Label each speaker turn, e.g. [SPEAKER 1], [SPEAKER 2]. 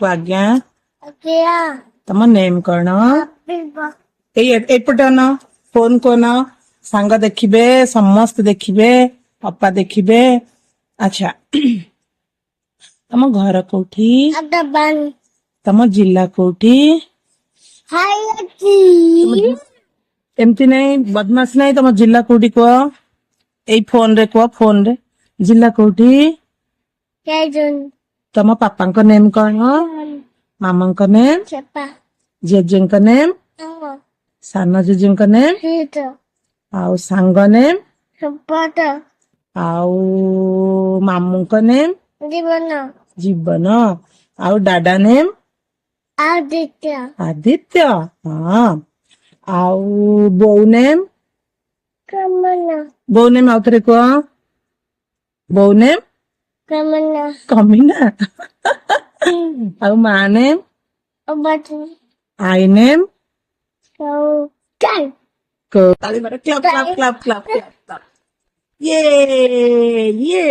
[SPEAKER 1] ଆଜ୍ଞା
[SPEAKER 2] ଆଜ୍ଞା
[SPEAKER 1] ତମ ନେମ୍ କଣ?
[SPEAKER 2] ପିବା
[SPEAKER 1] ଏଇ ଏପଟେ ଅନ ଫୋନ କନ ସାଙ୍ଗ ଦେଖିବେ ସମସ୍ତେ ଦେଖିବେ ଅପା ଦେଖିବେ ଆଚ୍ଛା ତମ ଘର କୋଉଠି
[SPEAKER 2] ଆଦାବାନ
[SPEAKER 1] ତମ ଜିଲ୍ଲା କୋଉଠି
[SPEAKER 2] ହାଇଛି
[SPEAKER 1] ଏମିତି ନାଇଁ ବଦମାସ ନାଇଁ ତମ ଜିଲ୍ଲା କୋଉଠି କୁହ ଏଇ ଫୋନ ରେ କୁହ ଫୋନ ରେ ଜିଲ୍ଲା କୋଉଠି
[SPEAKER 2] କେଜୁନ
[SPEAKER 1] ତମ ପାପାଙ୍କ ନେମ୍ କଣ ମାମାଙ୍କ ନେମ୍
[SPEAKER 2] ଚେପା
[SPEAKER 1] ଜେଜେଙ୍କ ନେମ୍
[SPEAKER 2] ଆମ
[SPEAKER 1] ସାନ ଜେଜେଙ୍କ ନେମ୍
[SPEAKER 2] ହିଟ
[SPEAKER 1] ଆଉ ସାଙ୍ଗ ନେମ୍
[SPEAKER 2] ସୁପଟ
[SPEAKER 1] ଆଉ ମାମୁଙ୍କ ନେମ୍
[SPEAKER 2] ଜୀବନ
[SPEAKER 1] ଜୀବନ ଆଉ ଡାଡା ନେମ୍
[SPEAKER 2] ଆଦିତ୍ୟ
[SPEAKER 1] ଆଦିତ୍ୟ ହଁ ଆଉ ବୋଉ ନେମ୍
[SPEAKER 2] କମନ
[SPEAKER 1] ବୋଉ ନେମ୍ ଆଉଥରେ କୁହ ବୋଉ ନେମ୍
[SPEAKER 2] କମନ
[SPEAKER 1] କମିନା ଆଉ ମା ନେମ୍
[SPEAKER 2] ଅବାଟ
[SPEAKER 1] ଆଇ ନେମ୍
[SPEAKER 2] ସଉ ଚାଲ
[SPEAKER 1] ତାଳି ମାର clap clap clap clap clap ୟେ ୟେ